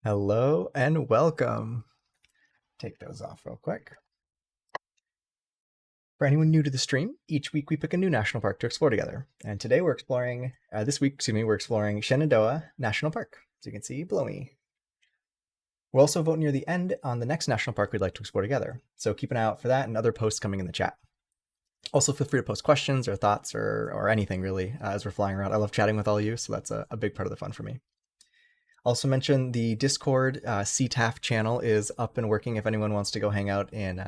Hello and welcome. Take those off real quick. For anyone new to the stream, each week we pick a new national park to explore together. And today we're exploring, we're exploring Shenandoah National Park. As you can see below me. We'll also vote near the end on the next national park we'd like to explore together. So keep an eye out for that and other posts coming in the chat. Also feel free to post questions or thoughts or anything really as we're flying around. I love chatting with all you, so that's a big part of the fun for me. Also mention the Discord CTAF channel is up and working if anyone wants to go hang out in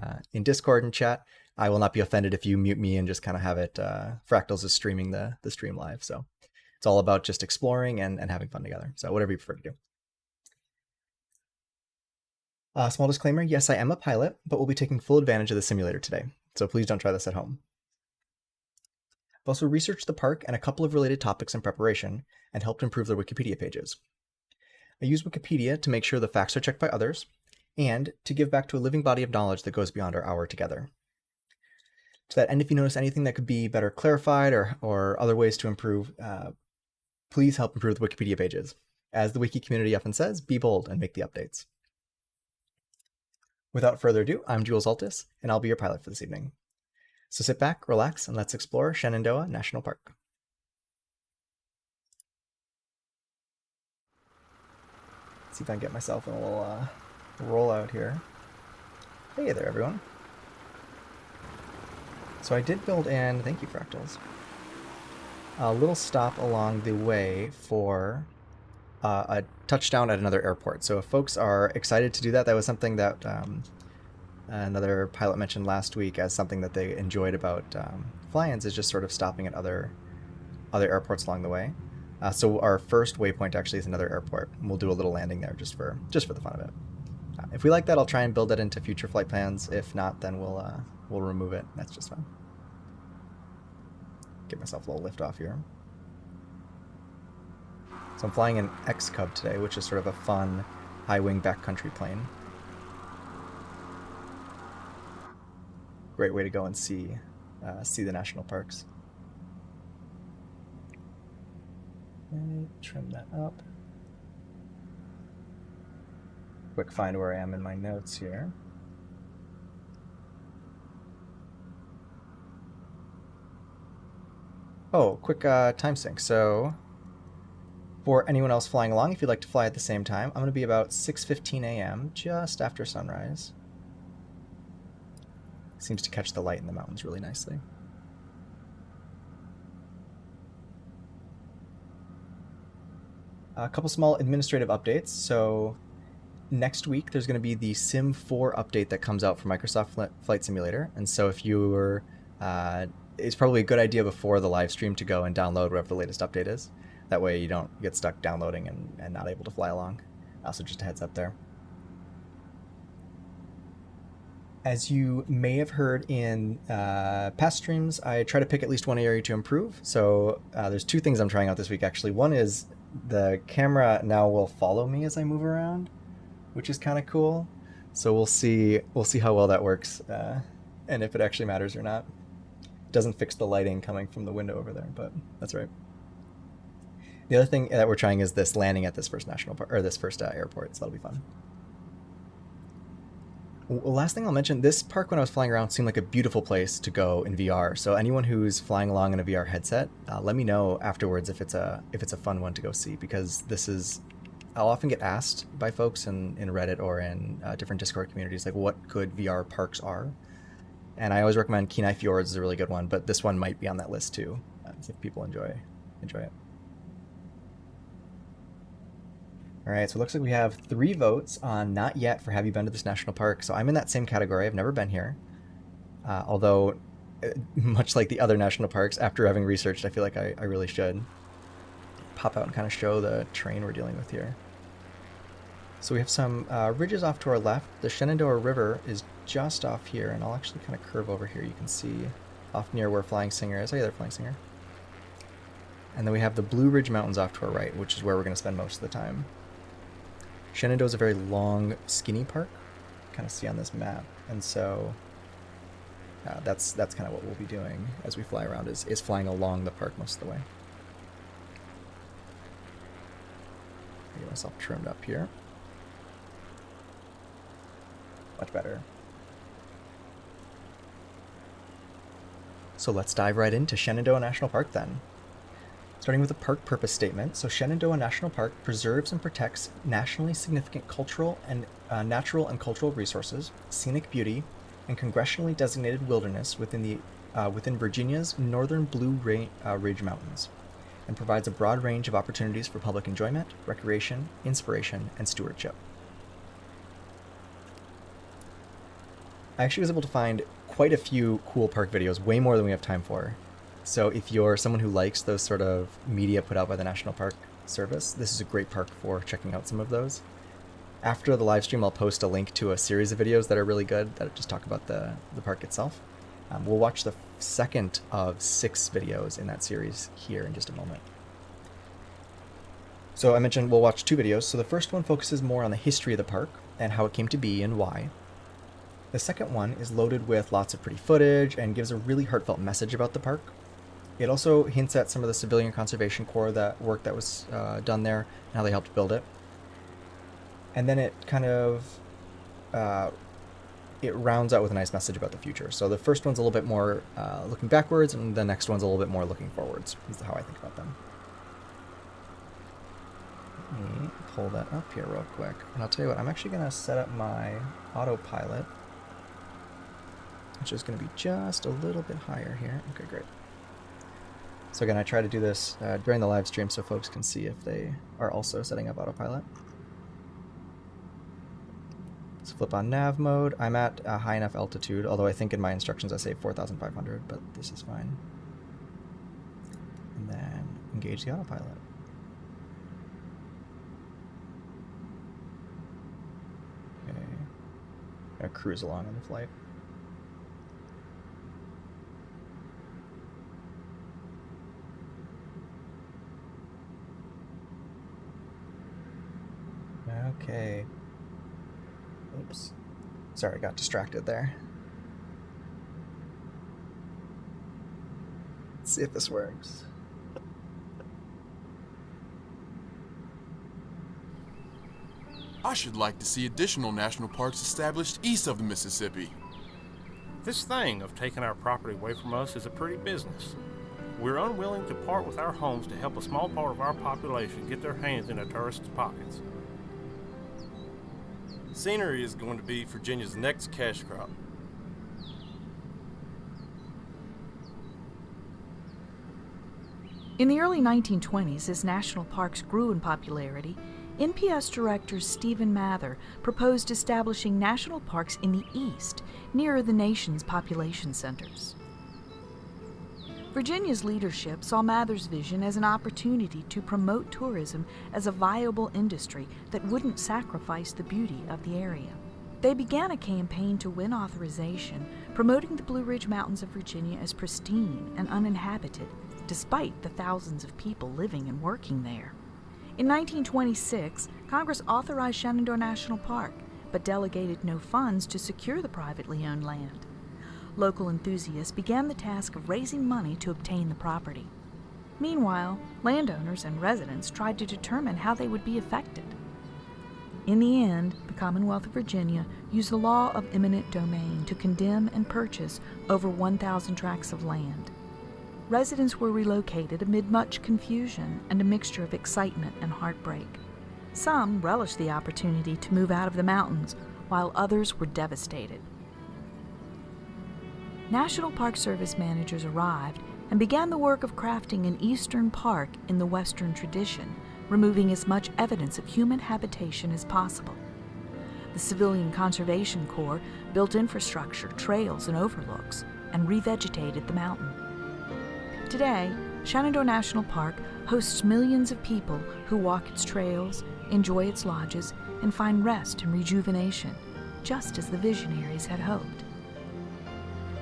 Discord and chat. I will not be offended if you mute me and just kind of have it. Fractals is streaming the stream live, so it's all about just exploring and having fun together. So whatever you prefer to do. Small disclaimer, yes, I am a pilot, but we'll be taking full advantage of the simulator today, so please don't try this at home. I've also researched the park and a couple of related topics in preparation and helped improve their Wikipedia pages. I use Wikipedia to make sure the facts are checked by others and to give back to a living body of knowledge that goes beyond our hour together. To that end, if you notice anything that could be better clarified or other ways to improve, please help improve the Wikipedia pages. As the wiki community often says, be bold and make the updates. Without further ado, I'm Jules Altus, and I'll be your pilot for this evening. So sit back, relax, and let's explore Shenandoah National Park. See if I can get myself in a little rollout here. Hey there, everyone. So I did build in, thank you, Fractals, a little stop along the way for a touchdown at another airport. So if folks are excited to do that, that was something that another pilot mentioned last week as something that they enjoyed about fly-ins, is just sort of stopping at other airports along the way. So our first waypoint actually is another airport, and we'll do a little landing there just for the fun of it. If we like that, I'll try and build that into future flight plans. If not, then we'll remove it. That's just fine. Get myself a little lift off here. So I'm flying an X-Cub today, which is sort of a fun high-wing backcountry plane. Great way to go and see the national parks. Trim that up. Quick find where I am in my notes here. Oh, quick time sync. So for anyone else flying along, if you'd like to fly at the same time, I'm going to be about 6:15 a.m., just after sunrise. Seems to catch the light in the mountains really nicely. A couple small administrative updates. So next week, there's going to be the Sim 4 update that comes out for Microsoft Flight Simulator. And so if you were, it's probably a good idea before the live stream to go and download whatever the latest update is. That way you don't get stuck downloading and not able to fly along. Also, just a heads up there. As you may have heard in past streams, I try to pick at least one area to improve. So there's two things I'm trying out this week, actually. One is the camera now will follow me as I move around, which is kind of cool. So we'll see how well that works and if it actually matters or not. It doesn't fix the lighting coming from the window over there, but that's right. The other thing that we're trying is this landing at this first national park, or this first airport, so that'll be fun. Last thing I'll mention, this park when I was flying around seemed like a beautiful place to go in VR. So anyone who's flying along in a VR headset, let me know afterwards if it's a fun one to go see, because I'll often get asked by folks in Reddit or in different Discord communities, like what good VR parks are. And I always recommend Kenai Fjords is a really good one, but this one might be on that list too, if people enjoy it. All right, so it looks like we have 3 votes on not yet for have you been to this national park. So I'm in that same category. I've never been here. Although, much like the other national parks, after having researched, I feel like I really should pop out and kind of show the terrain we're dealing with here. So we have some ridges off to our left. The Shenandoah River is just off here, and I'll actually kind of curve over here. You can see off near where Flying Singer is. Oh yeah, there, Flying Singer. And then we have the Blue Ridge Mountains off to our right, which is where we're going to spend most of the time. Shenandoah is a very long, skinny park, kind of see on this map, and so that's kind of what we'll be doing as we fly around, is flying along the park most of the way. Get myself trimmed up here. much better. So let's dive right into Shenandoah National Park then. Starting with a park purpose statement. So Shenandoah National Park preserves and protects nationally significant cultural and natural and cultural resources, scenic beauty, and congressionally designated wilderness within Virginia's northern Blue Ridge Mountains, and provides a broad range of opportunities for public enjoyment, recreation, inspiration, and stewardship. I actually was able to find quite a few cool park videos, way more than we have time for. So if you're someone who likes those sort of media put out by the National Park Service, this is a great park for checking out some of those. After the live stream, I'll post a link to a series of videos that are really good that just talk about the park itself. We'll watch the second of 6 videos in that series here in just a moment. So I mentioned we'll watch 2 videos. So the first one focuses more on the history of the park and how it came to be and why. The second one is loaded with lots of pretty footage and gives a really heartfelt message about the park. It also hints at some of the Civilian Conservation Corps work that was done there and how they helped build it. And then it kind of it rounds out with a nice message about the future. So the first one's a little bit more looking backwards, and the next one's a little bit more looking forwards, is how I think about them. Let me pull that up here real quick. And I'll tell you what, I'm actually going to set up my autopilot, which is going to be just a little bit higher here. Okay, great. So again, I try to do this during the live stream so folks can see if they are also setting up autopilot. Let's flip on nav mode. I'm at a high enough altitude, although I think in my instructions I say 4,500, but this is fine. And then engage the autopilot. Okay. I'm gonna cruise along on the flight. Okay. Oops. Sorry, I got distracted there. Let's see if this works. I should like to see additional national parks established east of the Mississippi. This thing of taking our property away from us is a pretty business. We're unwilling to part with our homes to help a small part of our population get their hands in a tourist's pockets. Scenery is going to be Virginia's next cash crop. In the early 1920s, as national parks grew in popularity, NPS director Stephen Mather proposed establishing national parks in the east, nearer the nation's population centers. Virginia's leadership saw Mather's vision as an opportunity to promote tourism as a viable industry that wouldn't sacrifice the beauty of the area. They began a campaign to win authorization, promoting the Blue Ridge Mountains of Virginia as pristine and uninhabited, despite the thousands of people living and working there. In 1926, Congress authorized Shenandoah National Park, but delegated no funds to secure the privately owned land. Local enthusiasts began the task of raising money to obtain the property. Meanwhile, landowners and residents tried to determine how they would be affected. In the end, the Commonwealth of Virginia used the law of eminent domain to condemn and purchase over 1,000 tracts of land. Residents were relocated amid much confusion and a mixture of excitement and heartbreak. Some relished the opportunity to move out of the mountains, while others were devastated. National Park Service managers arrived and began the work of crafting an eastern park in the Western tradition, removing as much evidence of human habitation as possible. The Civilian Conservation Corps built infrastructure, trails, and overlooks, and revegetated the mountain. Today, Shenandoah National Park hosts millions of people who walk its trails, enjoy its lodges, and find rest and rejuvenation, just as the visionaries had hoped.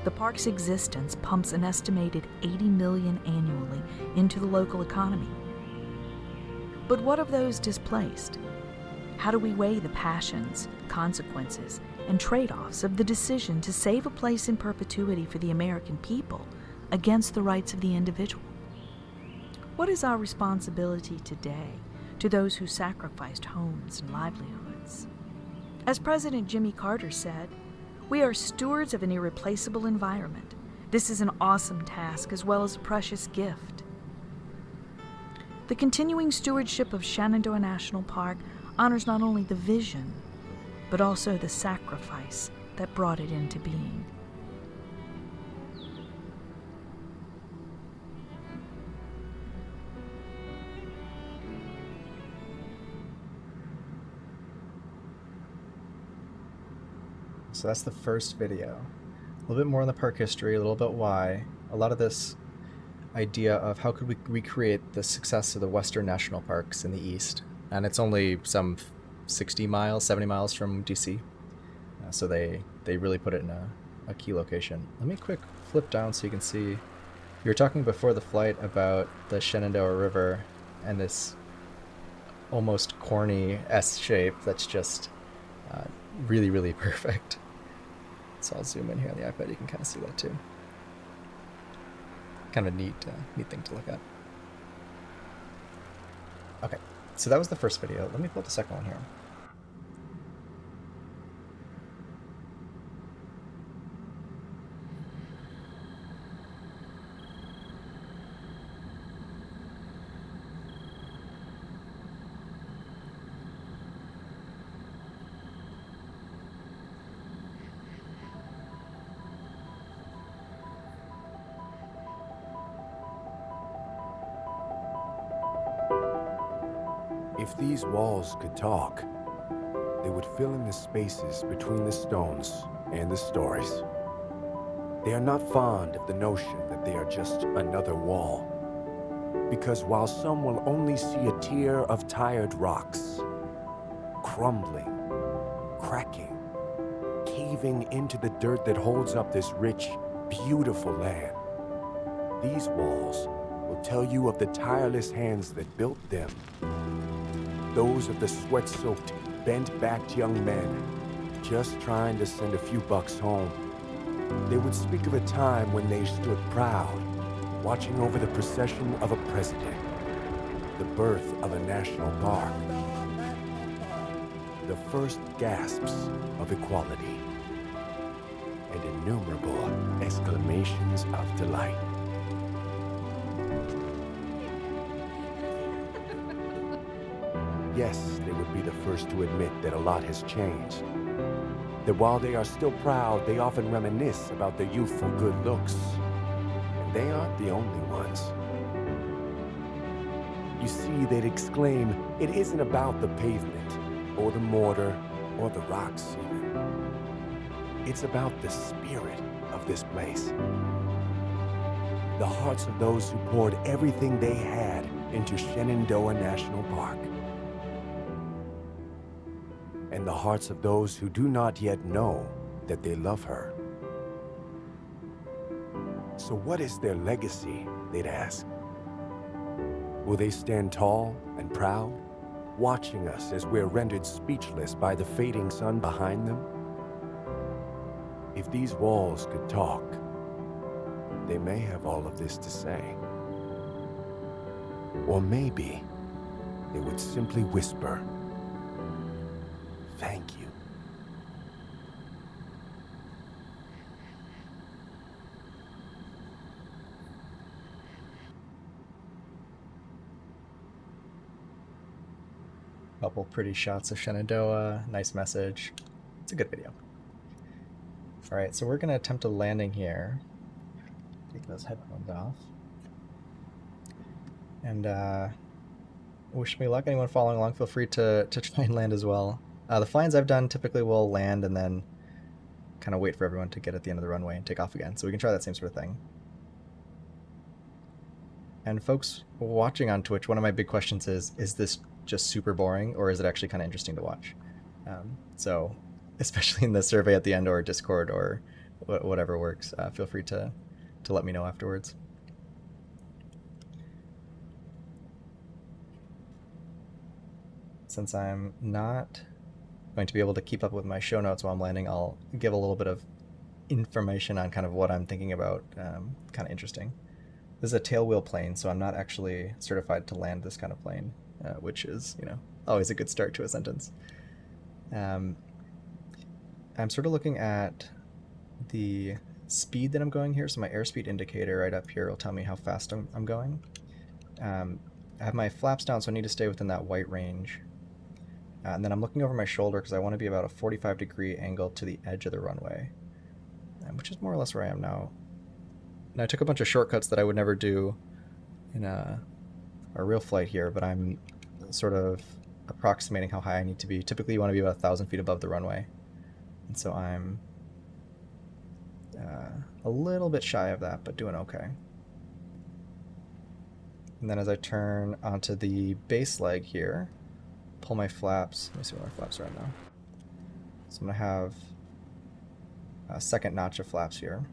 The park's existence pumps an estimated $80 million annually into the local economy. But what of those displaced? How do we weigh the passions, consequences, and trade-offs of the decision to save a place in perpetuity for the American people against the rights of the individual? What is our responsibility today to those who sacrificed homes and livelihoods? As President Jimmy Carter said, "We are stewards of an irreplaceable environment. This is an awesome task as well as a precious gift." The continuing stewardship of Shenandoah National Park honors not only the vision, but also the sacrifice that brought it into being. So that's the first video. A little bit more on the park history, a little bit why. A lot of this idea of how could we recreate the success of the Western National Parks in the East. And it's only some 60 miles, 70 miles from DC. So they really put it in a key location. Let me quick flip down so you can see. You were talking before the flight about the Shenandoah River and this almost corny S shape that's just really, really perfect. So I'll zoom in here on the iPad. You can kind of see that too. Kind of neat thing to look at. Okay, so that was the first video. Let me pull up the second one here. If these walls could talk, they would fill in the spaces between the stones and the stories. They are not fond of the notion that they are just another wall, because while some will only see a tier of tired rocks, crumbling, cracking, caving into the dirt that holds up this rich, beautiful land, these walls will tell you of the tireless hands that built them. Those of the sweat-soaked, bent-backed young men just trying to send a few bucks home. They would speak of a time when they stood proud, watching over the procession of a president, the birth of a national park, the first gasps of equality, and innumerable exclamations of delight. Yes, they would be the first to admit that a lot has changed. That while they are still proud, they often reminisce about their youthful good looks. And they aren't the only ones. You see, they'd exclaim, it isn't about the pavement, or the mortar, or the rocks even. It's about the spirit of this place. The hearts of those who poured everything they had into Shenandoah National Park. And the hearts of those who do not yet know that they love her. So what is their legacy, they'd ask? Will they stand tall and proud, watching us as we're rendered speechless by the fading sun behind them? If these walls could talk, they may have all of this to say. Or maybe they would simply whisper, "Thank you." Couple pretty shots of Shenandoah, nice message. It's a good video. Alright, so we're going to attempt a landing here. Take those headphones off. And wish me luck. Anyone following along, feel free to try and land as well. The fly-ins I've done typically will land and then kind of wait for everyone to get at the end of the runway and take off again. So we can try that same sort of thing. And folks watching on Twitch, one of my big questions is this just super boring or is it actually kind of interesting to watch? So especially in the survey at the end or Discord or whatever works, feel free to let me know afterwards. Since I'm not going to be able to keep up with my show notes while I'm landing, I'll give a little bit of information on kind of what I'm thinking about, kind of interesting. This is a tailwheel plane, so I'm not actually certified to land this kind of plane, which is, always a good start to a sentence. I'm sort of looking at the speed that I'm going here. So my airspeed indicator right up here will tell me how fast I'm going. I have my flaps down, so I need to stay within that white range. And then I'm looking over my shoulder because I want to be about a 45-degree angle to the edge of the runway, which is more or less where I am now. And I took a bunch of shortcuts that I would never do in a real flight here, but I'm sort of approximating how high I need to be. Typically, you want to be about 1,000 feet above the runway. And so I'm a little bit shy of that, but doing okay. And then as I turn onto the base leg here, pull my flaps. Let me see what my flaps are right now. So I'm going to have a second notch of flaps here.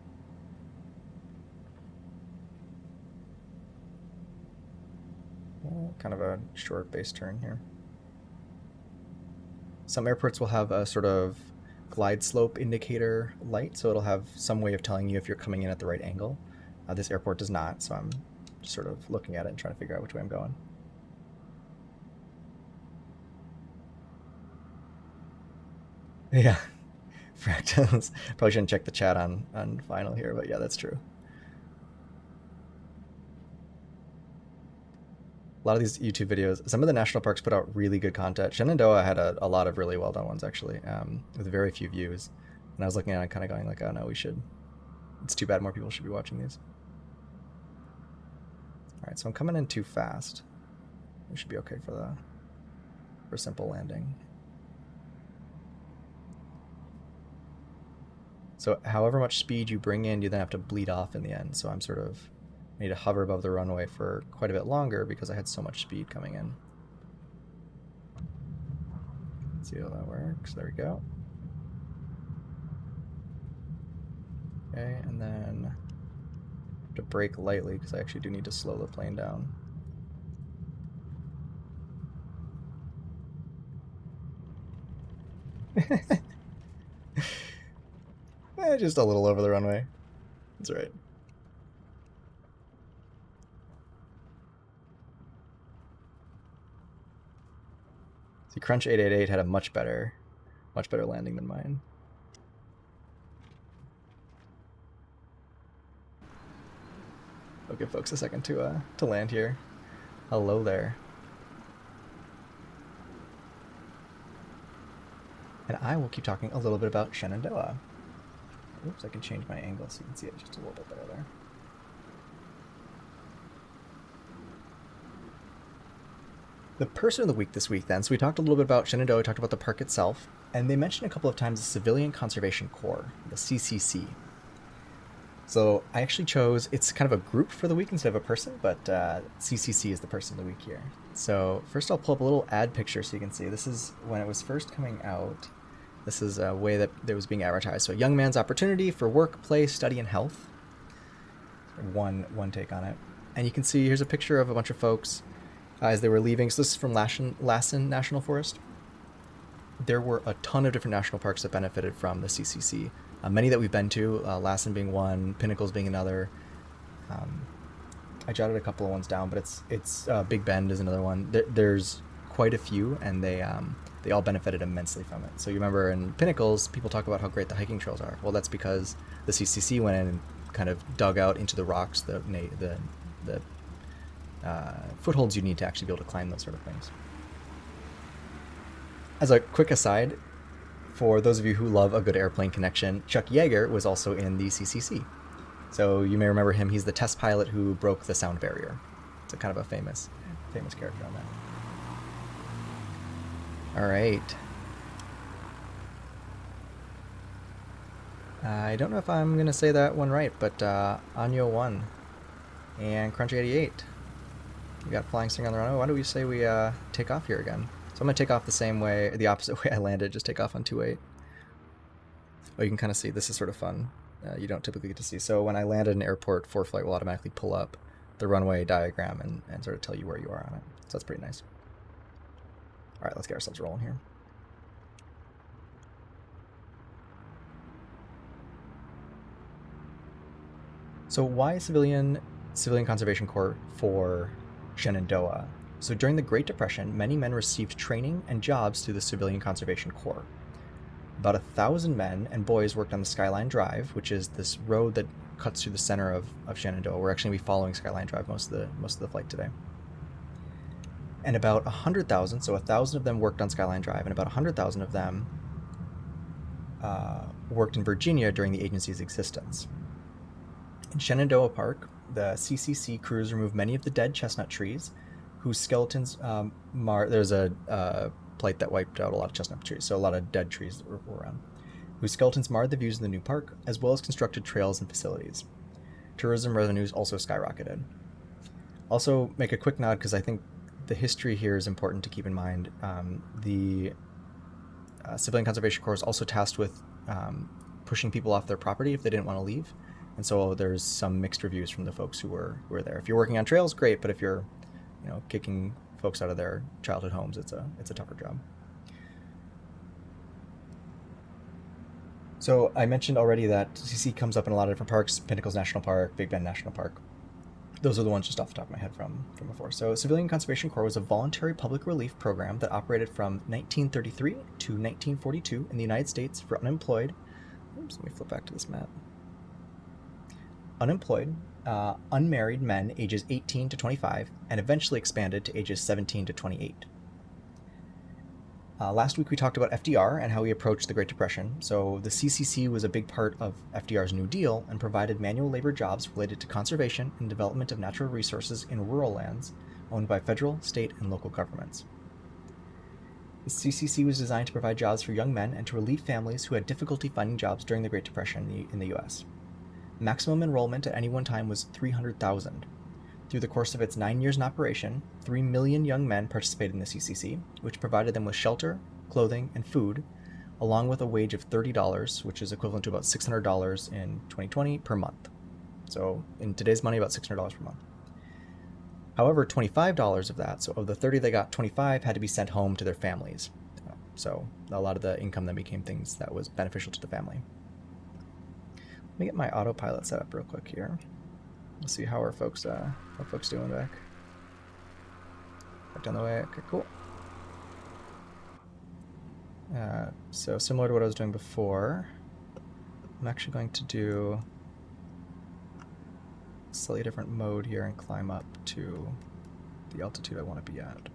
Kind of a short base turn here. Some airports will have a sort of glide slope indicator light, so it'll have some way of telling you if you're coming in at the right angle. This airport does not, so I'm just sort of looking at it and trying to figure out which way I'm going. Yeah, fractals. Probably shouldn't check the chat on final here, but yeah, that's true. A lot of these YouTube videos, some of the national parks put out really good content. Shenandoah had a lot of really well done ones, actually, with very few views. And I was looking at it kind of going like, oh no, it's too bad more people should be watching these. All right, so I'm coming in too fast. We should be okay for simple landing. So however much speed you bring in, you then have to bleed off in the end. So I'm sort of, I need to hover above the runway for quite a bit longer because I had so much speed coming in. Let's see how that works. There we go. Okay, and then to brake lightly because I actually do need to slow the plane down. Just a little over the runway. That's right. See, Crunch 888 had a much better landing than mine. I'll give folks a second to land here. Hello there. And I will keep talking a little bit about Shenandoah. Oops, I can change my angle so you can see it just a little bit better there. The person of the week this week then, so we talked a little bit about Shenandoah, we talked about the park itself, and they mentioned a couple of times the Civilian Conservation Corps, the CCC. So I actually chose, it's kind of a group for the week instead of a person, but CCC is the person of the week here. So first I'll pull up a little ad picture so you can see. This is when it was first coming out. This is a way that it was being advertised. So a young man's opportunity for work, play, study, and health. One take on it. And you can see here's a picture of a bunch of folks as they were leaving. So this is from Lassen National Forest. There were a ton of different national parks that benefited from the CCC. Many that we've been to, Lassen being one, Pinnacles being another. I jotted a couple of ones down, but it's Big Bend is another one. There's quite a few, and they all benefited immensely from it. So you remember in Pinnacles, people talk about how great the hiking trails are. Well, that's because the CCC went in and kind of dug out into the rocks the footholds you need to actually be able to climb those sort of things. As a quick aside, for those of you who love a good airplane connection, Chuck Yeager was also in the CCC. So you may remember him. He's the test pilot who broke the sound barrier. It's a kind of a famous character on that. All right. I don't know if I'm going to say that one right, but Anyo 1 and Crunch 88. We got Flying String on the runway. Why don't we say we take off here again? So I'm going to take off the same way, the opposite way I landed, just take off on 28. Oh, you can kind of see, this is sort of fun. You don't typically get to see. So when I land at an airport, ForeFlight will automatically pull up the runway diagram and sort of tell you where you are on it. So that's pretty nice. All right, let's get ourselves rolling here. So why Civilian Conservation Corps for Shenandoah? So during the Great Depression, many men received training and jobs through the Civilian Conservation Corps. About 1,000 men and boys worked on the Skyline Drive, which is this road that cuts through the center of Shenandoah. We're actually going to be following Skyline Drive most of the flight today. And about 100,000, so 1,000 of them worked on Skyline Drive, and about 100,000 of them worked in Virginia during the agency's existence. In Shenandoah Park, the CCC crews removed many of the dead chestnut trees, whose skeletons there's a plight that wiped out a lot of chestnut trees, so a lot of dead trees that were around, whose skeletons marred the views of the new park, as well as constructed trails and facilities. Tourism revenues also skyrocketed. Also, make a quick nod, because I think the history here is important to keep in mind. The Civilian Conservation Corps is also tasked with pushing people off their property if they didn't want to leave, and so there's some mixed reviews from the folks who were there. If you're working on trails, great, but if you're kicking folks out of their childhood homes, it's a tougher job. So I mentioned already that CC comes up in a lot of different parks: Pinnacles National Park, Big Bend National Park. Those are the ones just off the top of my head from before. So Civilian Conservation Corps was a voluntary public relief program that operated from 1933 to 1942 in the United States for unemployed. Oops, let me flip back to this map. Unemployed, unmarried men ages 18 to 25, and eventually expanded to ages 17 to 28. Last week we talked about FDR and how he approached the Great Depression. So the CCC was a big part of FDR's New Deal and provided manual labor jobs related to conservation and development of natural resources in rural lands owned by federal, state, and local governments. The CCC was designed to provide jobs for young men and to relieve families who had difficulty finding jobs during the Great Depression in the U.S. Maximum enrollment at any one time was 300,000. Through the course of its 9 years in operation, 3 million young men participated in the CCC, which provided them with shelter, clothing, and food, along with a wage of $30, which is equivalent to about $600 in 2020 per month. So in today's money, about $600 per month. However, $25 of that, so of the 30 they got, 25 had to be sent home to their families. So a lot of the income then became things that was beneficial to the family. Let me get my autopilot set up real quick here. Let's see how folks doing back down the way. Okay, cool. So similar to what I was doing before, I'm actually going to do a slightly different mode here and climb up to the altitude I want to be at.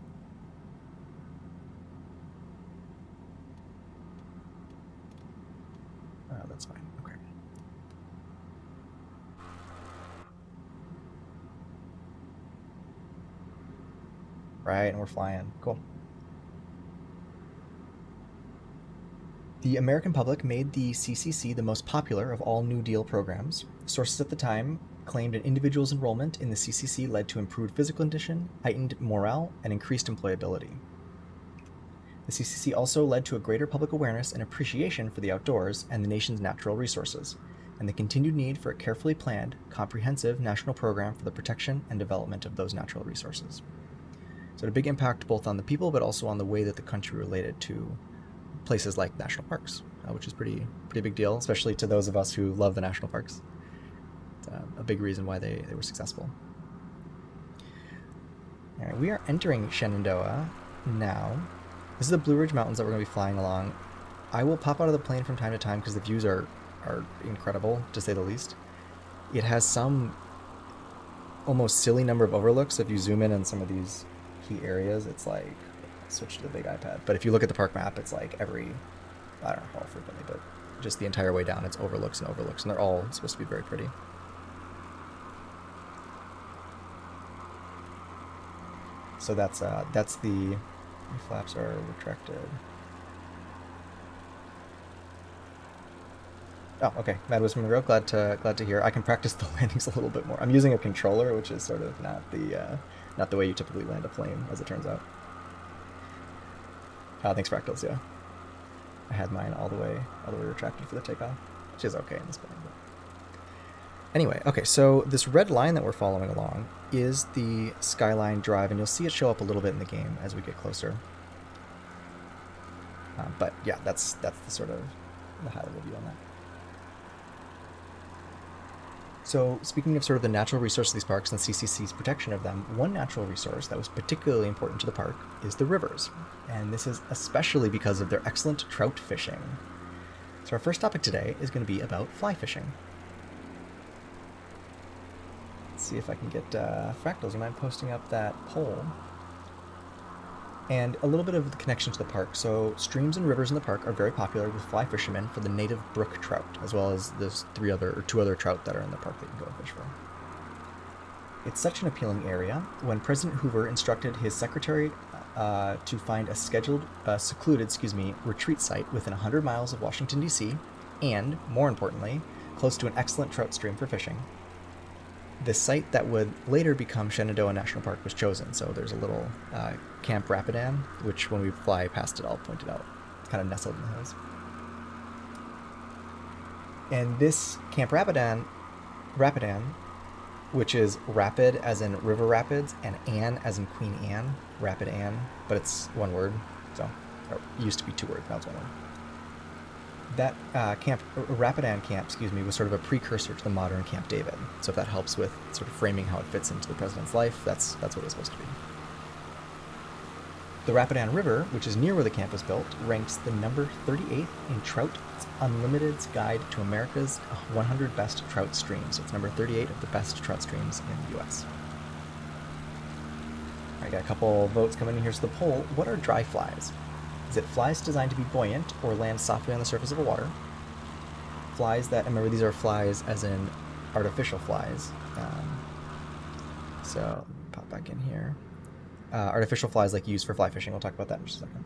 That's fine. Okay. Right, and we're flying. Cool. The American public made the CCC the most popular of all New Deal programs. Sources at the time claimed an individual's enrollment in the CCC led to improved physical condition, heightened morale, and increased employability. The CCC also led to a greater public awareness and appreciation for the outdoors and the nation's natural resources, and the continued need for a carefully planned, comprehensive national program for the protection and development of those natural resources. So it had a big impact both on the people, but also on the way that the country related to places like national parks, which is pretty big deal, especially to those of us who love the national parks. It's a big reason why they were successful. All right, we are entering Shenandoah now. This is the Blue Ridge Mountains that we're going to be flying along. I will pop out of the plane from time to time because the views are incredible, to say the least. It has some almost silly number of overlooks. If you zoom in on some of these key areas, it's like, switch to the big iPad. But if you look at the park map, it's like every, I don't know how frequently, but just the entire way down, it's overlooks and overlooks, and they're all supposed to be very pretty. So that's the flaps are retracted. Oh, okay. Mad Wisdom Real, glad to hear. I can practice the landings a little bit more. I'm using a controller, which is sort of not the way you typically land a plane, as it turns out. Thanks, Fractals. Yeah, I had mine all the way retracted for the takeoff, which is okay in this plane. But anyway, okay. So this red line that we're following along is the Skyline Drive, and you'll see it show up a little bit in the game as we get closer. But yeah, that's the sort of the high-level view on that. So speaking of sort of the natural resource of these parks and the CCC's protection of them, one natural resource that was particularly important to the park is the rivers. And this is especially because of their excellent trout fishing. So our first topic today is going to be about fly fishing. Let's see if I can get Fractals. You mind posting up that poll? And a little bit of the connection to the park. So streams and rivers in the park are very popular with fly fishermen for the native brook trout, as well as there's two other trout that are in the park that you can go fish for. It's such an appealing area. When President Hoover instructed his secretary to find a secluded retreat site within 100 miles of Washington, D.C., and, more importantly, close to an excellent trout stream for fishing, the site that would later become Shenandoah National Park was chosen. So there's a little Camp Rapidan, which when we fly past it, I'll point it out. It's kind of nestled in the hills. And this Camp Rapidan, which is rapid as in River Rapids and Anne as in Queen Anne, Rapid Anne, but it's one word, so or it used to be two words, now it's one word. That Rapidan Camp, was sort of a precursor to the modern Camp David. So if that helps with sort of framing how it fits into the president's life, that's what it's supposed to be. The Rapidan River, which is near where the camp was built, ranks the number 38 in Trout Unlimited's Guide to America's 100 Best Trout Streams. So it's number 38 of the best trout streams in the U.S. I got a couple votes coming in here. So the poll: what are dry flies? Is it flies designed to be buoyant or land softly on the surface of a water? Flies that, remember, these are flies as in artificial flies. So let me pop back in here. Artificial flies like used for fly fishing. We'll talk about that in just a second.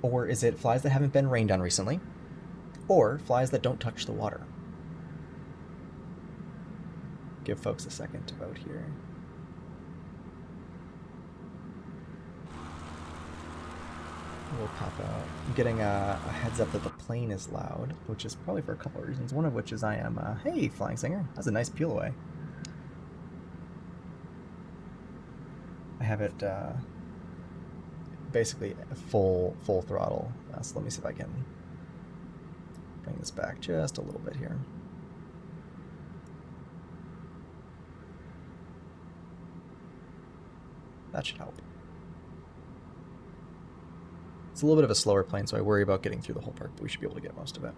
Or is it flies that haven't been rained on recently? Or flies that don't touch the water? Give folks a second to vote here. We'll pop out. I'm getting a heads up that the plane is loud, which is probably for a couple of reasons. One of which is I am, hey, Flying Singer, that's a nice peel away. I have it basically full throttle. So let me see if I can bring this back just a little bit here. That should help. It's a little bit of a slower plane, so I worry about getting through the whole park, but we should be able to get most of it.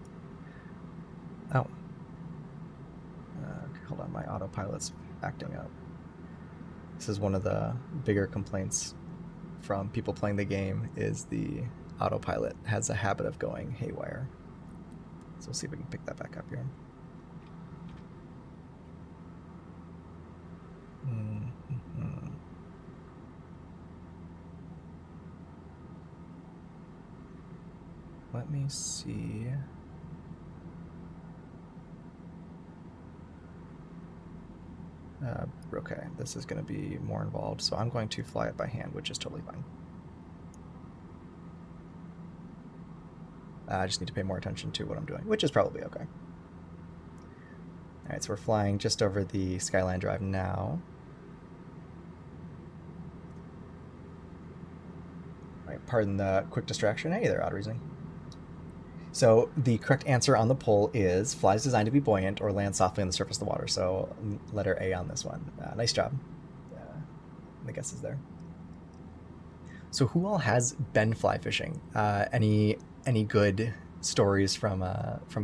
Oh. Hold on, my autopilot's acting up. This is one of the bigger complaints from people playing the game, is the autopilot has a habit of going haywire. So we'll see if we can pick that back up here. Let me see. Okay, this is going to be more involved, so I'm going to fly it by hand, which is totally fine. I just need to pay more attention to what I'm doing, which is probably okay. Alright, so we're flying just over the Skyline Drive now. Alright, pardon the quick distraction. Hey there, Odd Reasoning. So the correct answer on the poll is flies designed to be buoyant or land softly on the surface of the water. So letter A on this one. Nice job. The guess is there. So who all has been fly fishing? Any good stories from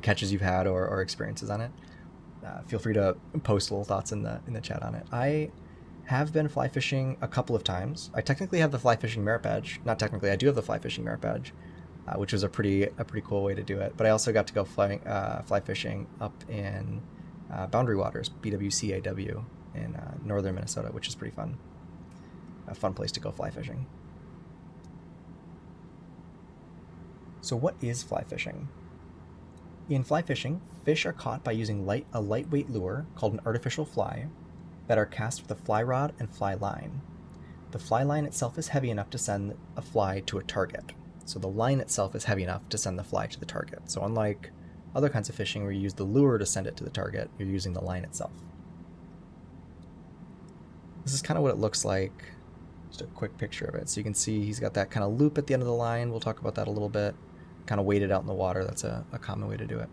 catches you've had or experiences on it? Feel free to post little thoughts in the chat on it. I have been fly fishing a couple of times. I technically have the fly fishing merit badge. Not technically, I do have the fly fishing merit badge. Which was a pretty cool way to do it. But I also got to go fly fishing up in Boundary Waters, BWCAW, in northern Minnesota, which is pretty fun. A fun place to go fly fishing. So what is fly fishing? In fly fishing, fish are caught by using a lightweight lure called an artificial fly that are cast with a fly rod and fly line. The fly line itself is heavy enough to send a fly to a target. So the line itself is heavy enough to send the fly to the target. So unlike other kinds of fishing where you use the lure to send it to the target, you're using the line itself. This is kind of what it looks like. Just a quick picture of it. So you can see he's got that kind of loop at the end of the line. We'll talk about that a little bit. Kind of weighted out in the water. That's a common way to do it.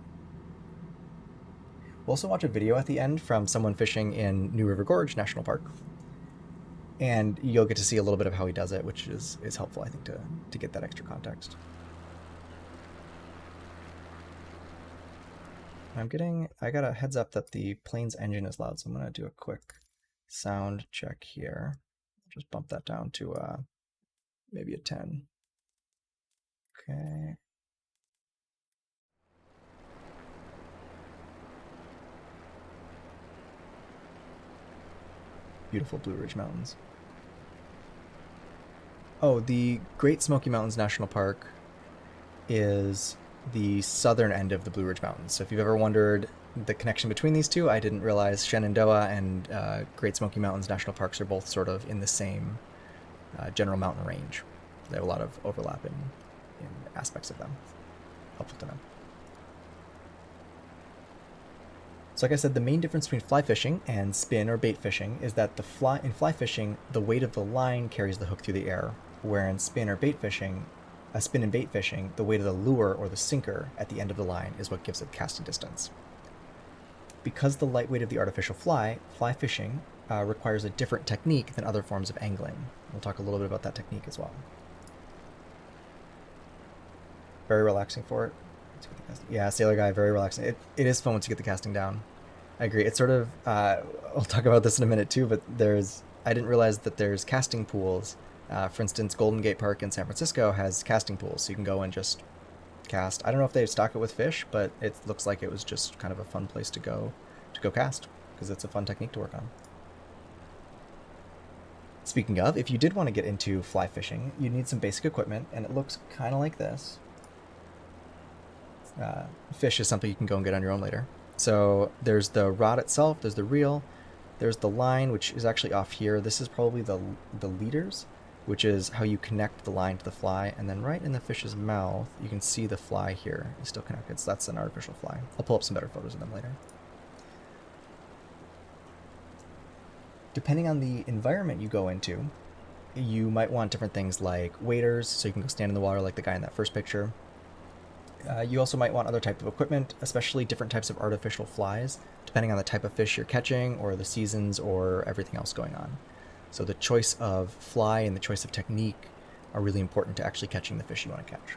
We'll also watch a video at the end from someone fishing in New River Gorge National Park. And you'll get to see a little bit of how he does it, which is helpful, I think, to get that extra context. I got a heads up that the plane's engine is loud, so I'm gonna do a quick sound check here. Just bump that down to maybe a 10. Okay. Beautiful Blue Ridge Mountains. Oh, the Great Smoky Mountains National Park is the southern end of the Blue Ridge Mountains. So if you've ever wondered the connection between these two, I didn't realize Shenandoah and Great Smoky Mountains National Parks are both sort of in the same general mountain range. They have a lot of overlap in aspects of them. Helpful to know. So like I said, the main difference between fly fishing and spin or bait fishing is that in fly fishing, the weight of the line carries the hook through the air, where in spin and bait fishing, the weight of the lure or the sinker at the end of the line is what gives it casting distance. Because the light weight of the artificial fly fishing requires a different technique than other forms of angling. We'll talk a little bit about that technique as well. Very relaxing for it. Yeah, Sailor Guy, very relaxing. It is fun once you get the casting down. I agree. It's sort of, I'll talk about this in a minute too, but I didn't realize that there's casting pools. For instance, Golden Gate Park in San Francisco has casting pools, so you can go and just cast. I don't know if they stock it with fish, but it looks like it was just kind of a fun place to go cast, because it's a fun technique to work on. Speaking of, if you did want to get into fly fishing, you need some basic equipment, and it looks kind of like this. Fish is something you can go and get on your own later. So there's the rod itself, there's the reel, there's the line, which is actually off here. This is probably the leaders, which is how you connect the line to the fly, and then right in the fish's mouth, you can see the fly here is still connected. So that's an artificial fly. I'll pull up some better photos of them later. Depending on the environment you go into, you might want different things like waders, so you can go stand in the water like the guy in that first picture. You also might want other type of equipment, especially different types of artificial flies, depending on the type of fish you're catching or the seasons or everything else going on. So the choice of fly and the choice of technique are really important to actually catching the fish you want to catch.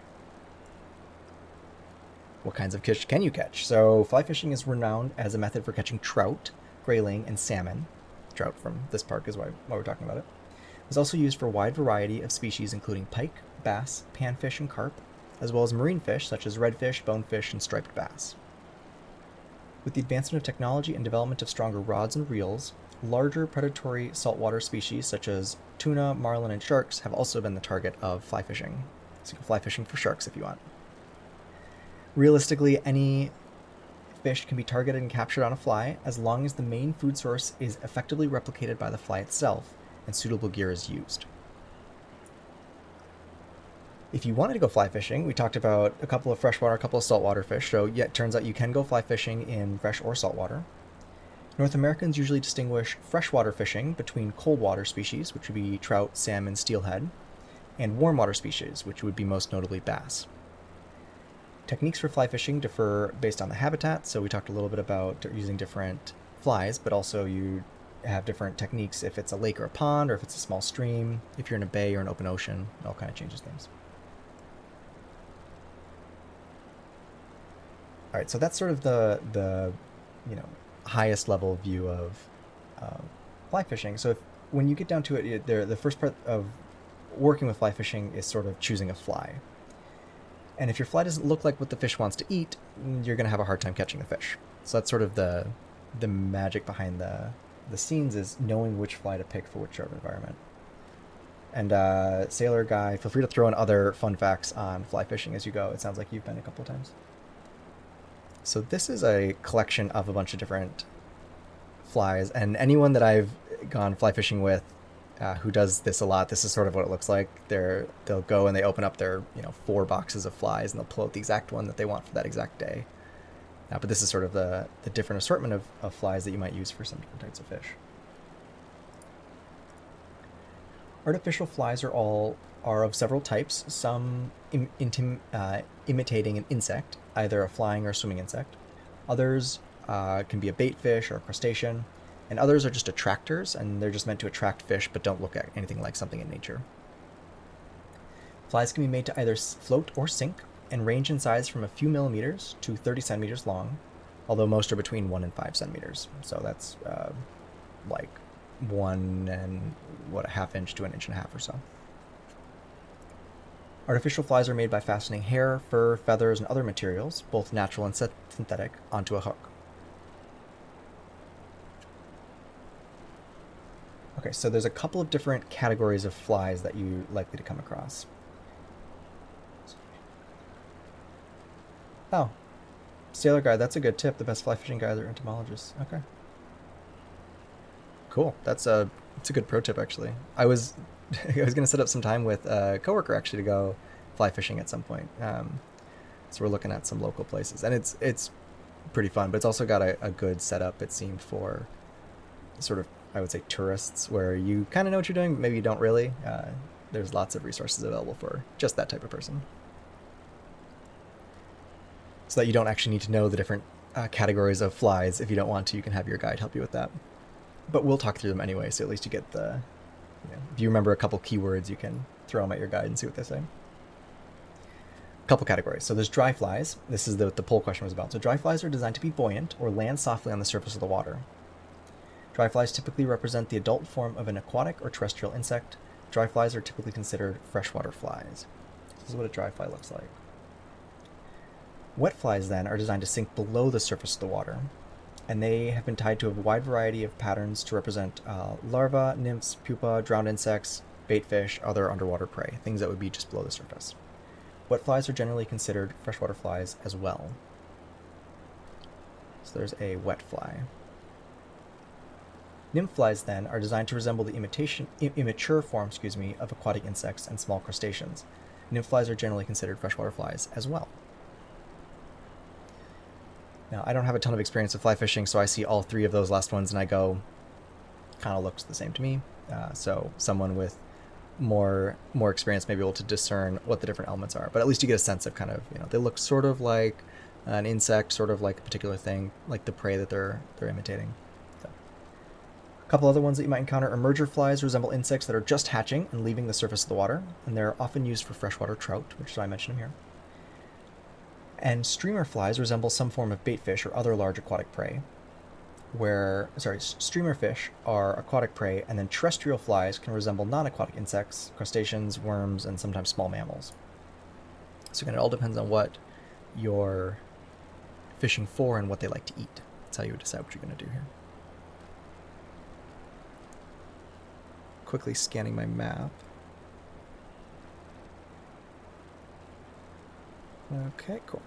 What kinds of fish can you catch? So fly fishing is renowned as a method for catching trout, grayling, and salmon. Trout from this park is why we're talking about it. It's also used for a wide variety of species, including pike, bass, panfish, and carp, as well as marine fish such as redfish, bonefish, and striped bass. With the advancement of technology and development of stronger rods and reels, larger predatory saltwater species such as tuna, marlin, and sharks have also been the target of fly fishing. So you can fly fishing for sharks if you want. Realistically, any fish can be targeted and captured on a fly as long as the main food source is effectively replicated by the fly itself and suitable gear is used. If you wanted to go fly fishing, we talked about a couple of freshwater, a couple of saltwater fish, so yeah, it turns out you can go fly fishing in fresh or saltwater. North Americans usually distinguish freshwater fishing between cold water species, which would be trout, salmon, steelhead, and warm water species, which would be most notably bass. Techniques for fly fishing differ based on the habitat, so we talked a little bit about using different flies, but also you have different techniques if it's a lake or a pond, or if it's a small stream, if you're in a bay or an open ocean. It all kind of changes things. All right, so that's sort of the highest level view of fly fishing. So when you get down to it, the first part of working with fly fishing is sort of choosing a fly. And if your fly doesn't look like what the fish wants to eat, you're going to have a hard time catching the fish. So that's sort of the magic behind the scenes, is knowing which fly to pick for which sort of environment. And Sailor Guy, feel free to throw in other fun facts on fly fishing as you go. It sounds like you've been a couple of times. So this is a collection of a bunch of different flies, and anyone that I've gone fly fishing with who does this a lot, this is sort of what it looks like. They'll go and they open up their 4 boxes of flies, and they'll pull out the exact one that they want for that exact day. But this is sort of the different assortment of flies that you might use for some different types of fish. Artificial flies are of several types, some imitating an insect, either a flying or swimming insect. Others can be a bait fish or a crustacean, and others are just attractors, and they're just meant to attract fish but don't look at anything like something in nature. Flies can be made to either float or sink, and range in size from a few millimeters to 30 centimeters long, although most are between 1 and 5 centimeters. So that's like 1 and a half inch to an inch and a half or so. Artificial flies are made by fastening hair, fur, feathers, and other materials, both natural and synthetic, onto a hook. Okay, so there's a couple of different categories of flies that you're likely to come across. Oh, Sailor Guide, that's a good tip. The best fly fishing guides are entomologists. Okay. Cool. That's a good pro tip, actually. I was gonna set up some time with a coworker actually to go fly fishing at some point. So we're looking at some local places, and it's pretty fun, but it's also got a good setup, it seemed, for sort of, I would say, tourists, where you kind of know what you're doing, but maybe you don't really. There's lots of resources available for just that type of person, so that you don't actually need to know the different categories of flies. If you don't want to, you can have your guide help you with that. But we'll talk through them anyway, so at least you get the, if you remember a couple keywords, you can throw them at your guide and see what they say. A couple categories. So there's dry flies. This is what the poll question was about. So dry flies are designed to be buoyant or land softly on the surface of the water. Dry flies typically represent the adult form of an aquatic or terrestrial insect. Dry flies are typically considered freshwater flies. This is what a dry fly looks like. Wet flies, then, are designed to sink below the surface of the water, and they have been tied to a wide variety of patterns to represent larvae, nymphs, pupa, drowned insects, bait fish, other underwater prey, things that would be just below the surface. Wet flies are generally considered freshwater flies as well. So there's a wet fly. Nymph flies, then, are designed to resemble the immature form of aquatic insects and small crustaceans. Nymph flies are generally considered freshwater flies as well. Now, I don't have a ton of experience with fly fishing, so I see all three of those last ones and I go, kind of looks the same to me. So someone with more experience may be able to discern what the different elements are, but at least you get a sense of kind of, they look sort of like an insect, sort of like a particular thing, like the prey that they're imitating. So, a couple other ones that you might encounter. Emerger flies resemble insects that are just hatching and leaving the surface of the water, and they're often used for freshwater trout, which is why I mentioned them here. And streamer flies resemble some form of bait fish or other large aquatic prey, streamer fish are aquatic prey, and then terrestrial flies can resemble non-aquatic insects, crustaceans, worms, and sometimes small mammals. So again, it all depends on what you're fishing for and what they like to eat. That's how you would decide what you're going to do here. Quickly scanning my map. Okay, cool.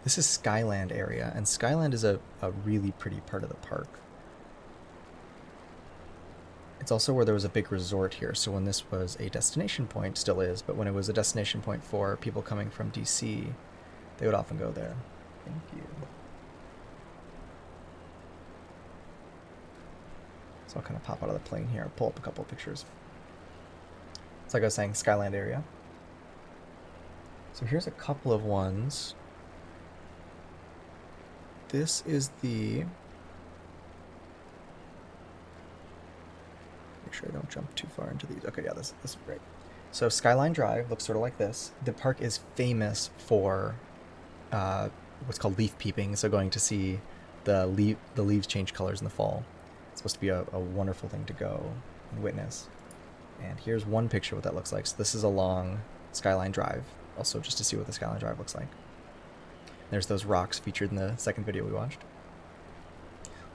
This is Skyland area, and Skyland is a really pretty part of the park. It's also where there was a big resort here, so when this was a destination point, still is, but when it was a destination point for people coming from DC, they would often go there. Thank you. So I'll kind of pop out of the plane here, pull up a couple of pictures. So like I was saying, Skyland area. So here's a couple of ones. This is the... Make sure I don't jump too far into these. Okay, yeah, this is great. So Skyline Drive looks sort of like this. The park is famous for what's called leaf peeping, so going to see the leaves change colors in the fall. It's supposed to be a wonderful thing to go and witness. And here's one picture of what that looks like. So this is along Skyline Drive, also just to see what the Skyline Drive looks like. There's those rocks featured in the second video we watched.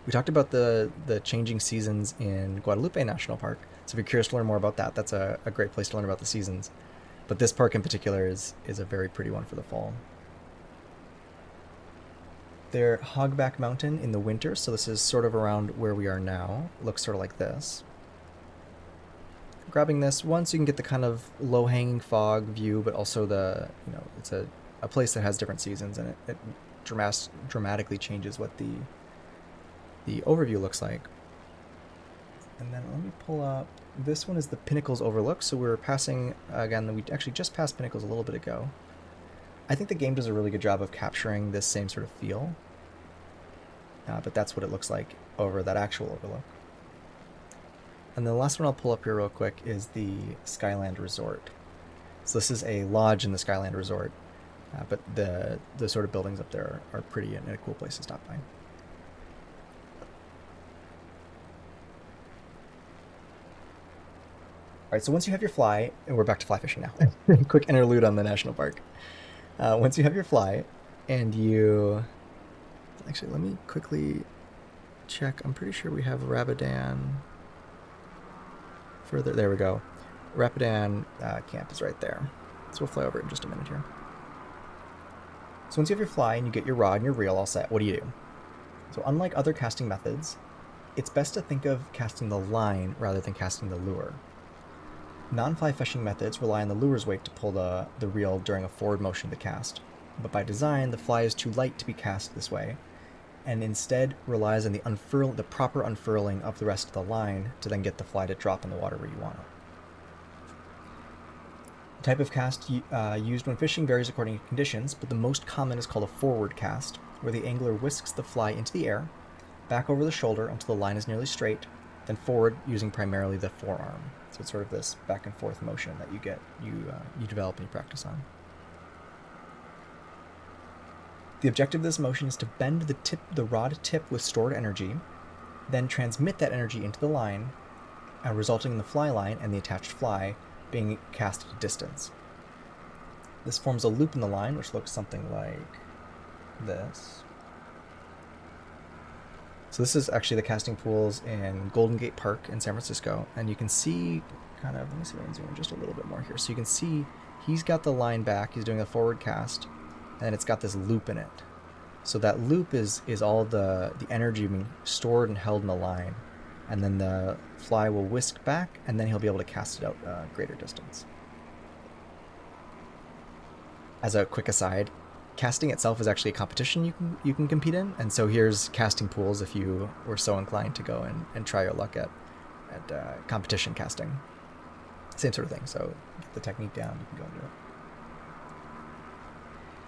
We talked about the changing seasons in Guadalupe National Park, so if you're curious to learn more about that, that's a great place to learn about the seasons. But this park in particular is a very pretty one for the fall. They're Hogback Mountain in the winter, so this is sort of around where we are now. It looks sort of like this. Grabbing this once, you can get the kind of low-hanging fog view, but also it's a place that has different seasons, and it dramatically changes what the overview looks like. And then let me pull up, this one is the Pinnacles Overlook, so we're passing, again, we actually just passed Pinnacles a little bit ago. I think the game does a really good job of capturing this same sort of feel, but that's what it looks like over that actual overlook. And the last one I'll pull up here real quick is the Skyland Resort. So this is a lodge in the Skyland Resort. But the sort of buildings up there are pretty and a cool place to stop by. All right, so once you have your fly, and we're back to fly fishing now. Quick interlude on the national park. Once you have your fly, and you... Actually, let me quickly check. I'm pretty sure we have Rapidan further. There we go. Rapidan camp is right there. So we'll fly over it in just a minute here. So once you have your fly and you get your rod and your reel all set, what do you do? So unlike other casting methods, it's best to think of casting the line rather than casting the lure. Non-fly fishing methods rely on the lure's weight to pull the reel during a forward motion of the cast, but by design, the fly is too light to be cast this way, and instead relies on the proper unfurling of the rest of the line to then get the fly to drop in the water where you want it. The type of cast used when fishing varies according to conditions, but the most common is called a forward cast, where the angler whisks the fly into the air, back over the shoulder until the line is nearly straight, then forward using primarily the forearm. So it's sort of this back and forth motion that you develop and you practice on. The objective of this motion is to bend the rod tip with stored energy, then transmit that energy into the line, resulting in the fly line and the attached fly being cast at a distance. This forms a loop in the line, which looks something like this. So this is actually the casting pools in Golden Gate Park in San Francisco, and you can see kind of, let me see if I can zoom in just a little bit more here. So you can see he's got the line back, he's doing a forward cast, and it's got this loop in it. So that loop is all the energy being stored and held in the line, and then the fly will whisk back, and then he'll be able to cast it out a greater distance. As a quick aside, casting itself is actually a competition you can compete in, and so here's casting pools if you were so inclined to go and try your luck at competition casting. Same sort of thing, so get the technique down, you can go and do it.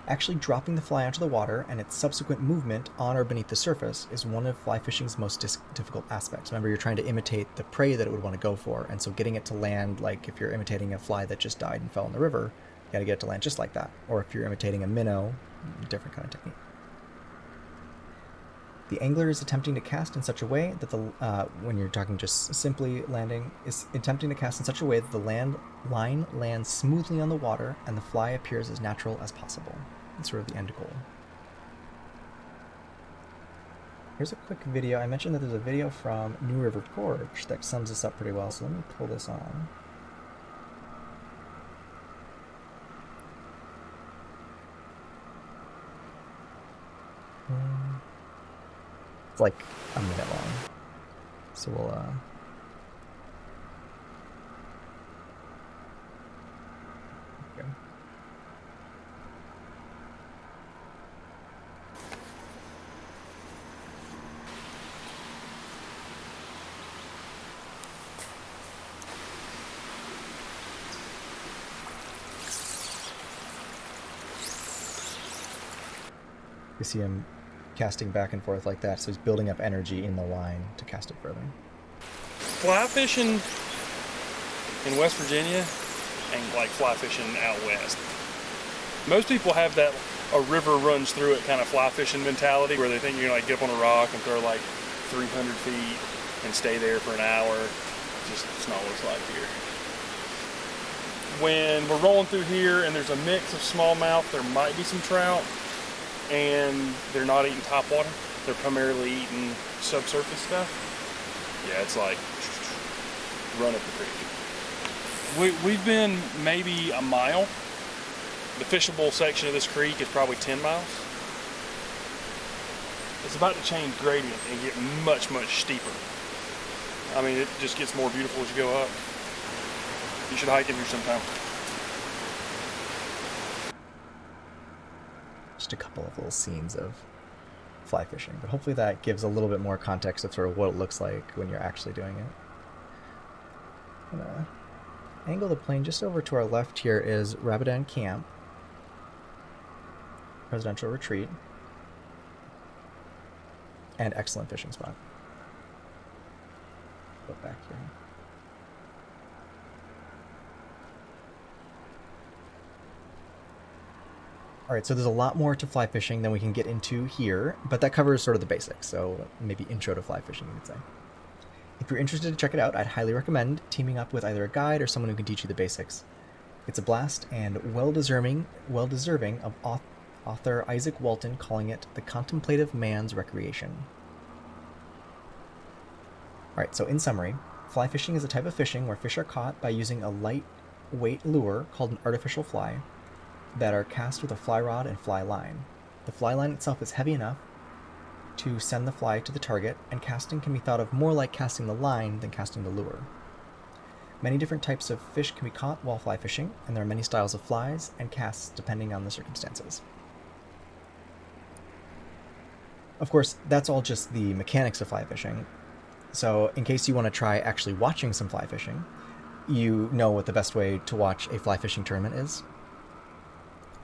Actually dropping the fly onto the water and its subsequent movement on or beneath the surface is one of fly fishing's most difficult aspects. Remember, you're trying to imitate the prey that it would want to go for, and so getting it to land, like if you're imitating a fly that just died and fell in the river, you gotta get it to land just like that. Or if you're imitating a minnow, different kind of technique. The angler is attempting to cast in such a way that when you're talking just simply landing, is attempting to cast in such a way that the line lands smoothly on the water and the fly appears as natural as possible. That's sort of the end goal. Here's a quick video. I mentioned that there's a video from New River Gorge that sums this up pretty well, so let me pull this on. It's like a minute long, so we'll okay. You see him casting back and forth like that, so he's building up energy in the line to cast it further. Fly fishing in West Virginia ain't like fly fishing out west. Most people have that a river runs through it kind of fly fishing mentality where they think you're gonna like get up on a rock and throw like 300 feet and stay there for an hour. It's not what it's like here. When we're rolling through here and there's a mix of smallmouth, there might be some trout, and they're not eating topwater. They're primarily eating subsurface stuff. Yeah, it's like run up the creek. We've been maybe a mile. The fishable section of this creek is probably 10 miles. It's about to change gradient and get much, much steeper. I mean, it just gets more beautiful as you go up. You should hike in here sometime. Just a couple of little scenes of fly fishing, but hopefully that gives a little bit more context of sort of what it looks like when you're actually doing it. I'm gonna angle the plane just over to our left. Here is Rapidan Camp, Presidential Retreat, and excellent fishing spot. Go back here. All right, so there's a lot more to fly fishing than we can get into here, but that covers sort of the basics, so maybe intro to fly fishing, you could say. If you're interested to check it out, I'd highly recommend teaming up with either a guide or someone who can teach you the basics. It's a blast and well-deserving of author Isaac Walton calling it the contemplative man's recreation. All right, so in summary, fly fishing is a type of fishing where fish are caught by using a lightweight lure called an artificial fly that are cast with a fly rod and fly line. The fly line itself is heavy enough to send the fly to the target, and casting can be thought of more like casting the line than casting the lure. Many different types of fish can be caught while fly fishing, and there are many styles of flies and casts depending on the circumstances. Of course, that's all just the mechanics of fly fishing. So in case you want to try actually watching some fly fishing, you know what the best way to watch a fly fishing tournament is?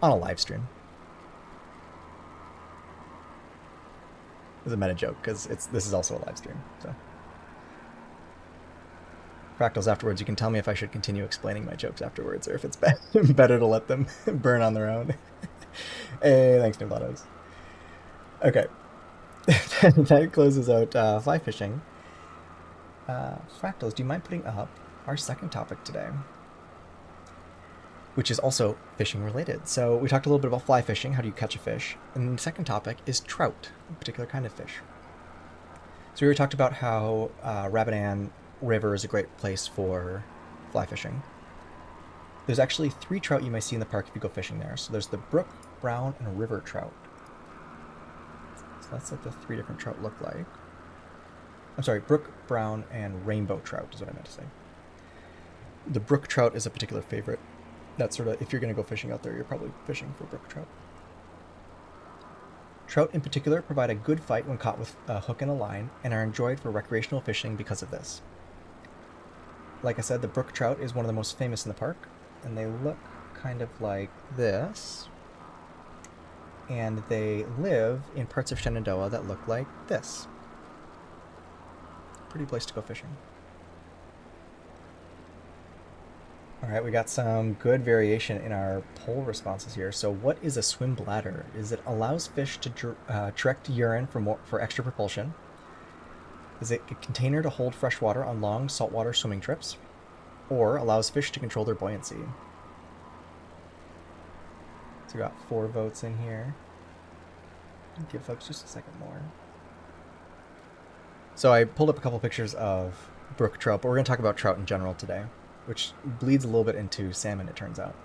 On a live stream. It's a meta joke because this is also a live stream. So, Fractals, afterwards, you can tell me if I should continue explaining my jokes afterwards, or if it's better to let them burn on their own. Hey, thanks, Nublatos. Okay, that closes out fly fishing. Fractals, do you mind putting up our second topic today, which is also fishing related? So we talked a little bit about fly fishing, how do you catch a fish, and the second topic is trout, a particular kind of fish. So we already talked about how Rapidan River is a great place for fly fishing. There's actually 3 trout you may see in the park if you go fishing there. So there's the brook, brown, and river trout. So that's what the 3 different trout look like. I'm sorry, brook, brown, and rainbow trout is what I meant to say. The brook trout is a particular favorite. That's sort of, if you're going to go fishing out there, you're probably fishing for brook trout. Trout in particular provide a good fight when caught with a hook and a line, and are enjoyed for recreational fishing because of this. Like I said, the brook trout is one of the most famous in the park, and they look kind of like this. And they live in parts of Shenandoah that look like this. Pretty place to go fishing. All right, we got some good variation in our poll responses here. So what is a swim bladder? Is it allows fish to direct urine for extra propulsion? Is it a container to hold fresh water on long saltwater swimming trips? Or allows fish to control their buoyancy? So we got 4 votes in here. Give folks just a second more. So I pulled up a couple pictures of brook trout, but we're going to talk about trout in general today, which bleeds a little bit into salmon, it turns out.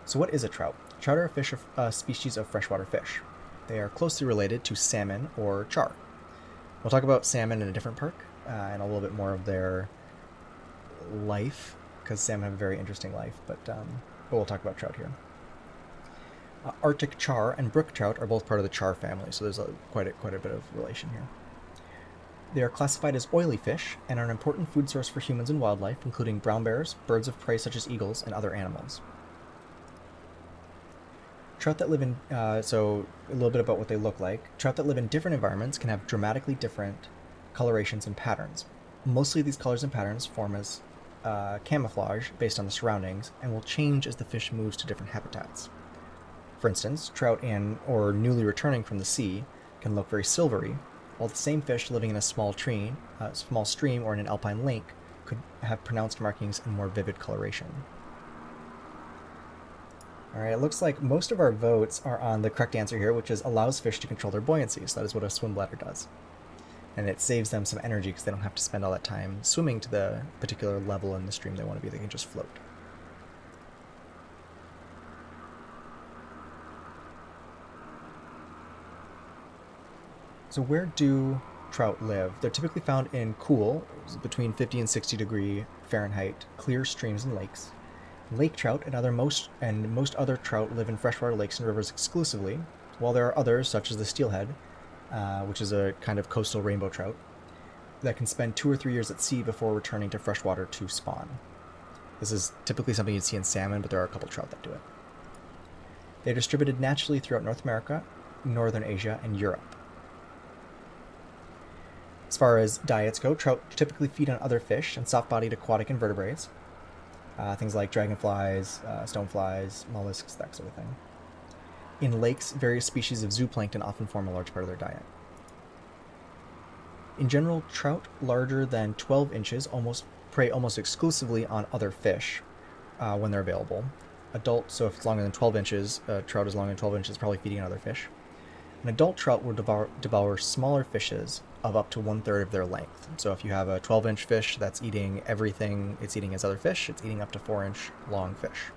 So what is a trout? Trout are a species of freshwater fish. They are closely related to salmon or char. We'll talk about salmon in a different park and a little bit more of their life, because salmon have a very interesting life, but we'll talk about trout here. Arctic char and brook trout are both part of the char family, so there's quite a bit of relation here. They are classified as oily fish and are an important food source for humans and wildlife, including brown bears, birds of prey such as eagles, and other animals. Trout that live in, so a little bit about what they look like. Trout that live in different environments can have dramatically different colorations and patterns. Mostly these colors and patterns form as camouflage based on the surroundings and will change as the fish moves to different habitats. For instance, trout in or newly returning from the sea can look very silvery, while the same fish living in a small stream or in an alpine lake could have pronounced markings and more vivid coloration. Alright, it looks like most of our votes are on the correct answer here, which is allows fish to control their buoyancy. So that is what a swim bladder does. And it saves them some energy because they don't have to spend all that time swimming to the particular level in the stream they want to be. They can just float. So where do trout live? They're typically found in cool, between 50 and 60 degree Fahrenheit, clear streams and lakes. Lake trout and most other trout live in freshwater lakes and rivers exclusively, while there are others, such as the steelhead, which is a kind of coastal rainbow trout, that can spend 2 or 3 years at sea before returning to freshwater to spawn. This is typically something you'd see in salmon, but there are a couple trout that do it. They're distributed naturally throughout North America, Northern Asia, and Europe. As far as diets go, trout typically feed on other fish and soft-bodied aquatic invertebrates, things like dragonflies, stoneflies, mollusks, that sort of thing. In lakes, various species of zooplankton often form a large part of their diet. In general, trout larger than 12 inches prey almost exclusively on other fish when they're available. Adult, so if it's longer than 12 inches, trout is longer than 12 inches, probably feeding on other fish. An adult trout will devour smaller fishes of up to 1/3 of their length. So if you have a 12-inch fish that's eating everything it's eating as other fish, it's eating up to 4-inch long fish.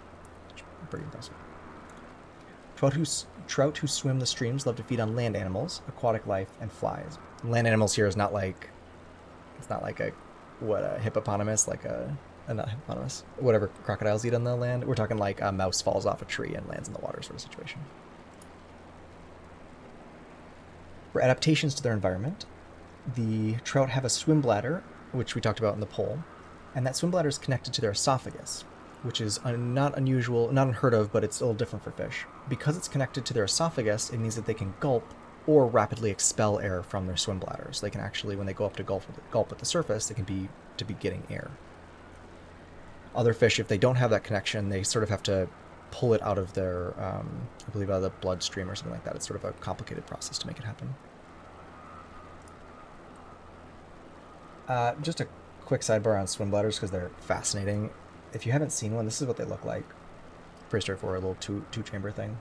Pretty impressive. Trout who swim the streams love to feed on land animals, aquatic life, and flies. Land animals here is not like, it's not like a hippopotamus, like not hippopotamus, whatever crocodiles eat on the land. We're talking like a mouse falls off a tree and lands in the water sort of situation. For adaptations to their environment, the trout have a swim bladder, which we talked about in the poll, and that swim bladder is connected to their esophagus, which is not unusual, not unheard of, but it's a little different for fish. Because it's connected to their esophagus, it means that they can gulp or rapidly expel air from their swim bladder. So they can actually, when they go up to gulp at the surface, they can be getting air. Other fish, if they don't have that connection, they sort of have to pull it out of their, I believe, out of the bloodstream or something like that. It's sort of a complicated process to make it happen. Just a quick sidebar on swim bladders because they're fascinating. If you haven't seen one, this is what they look like. Pretty straightforward, a little two-chamber thing.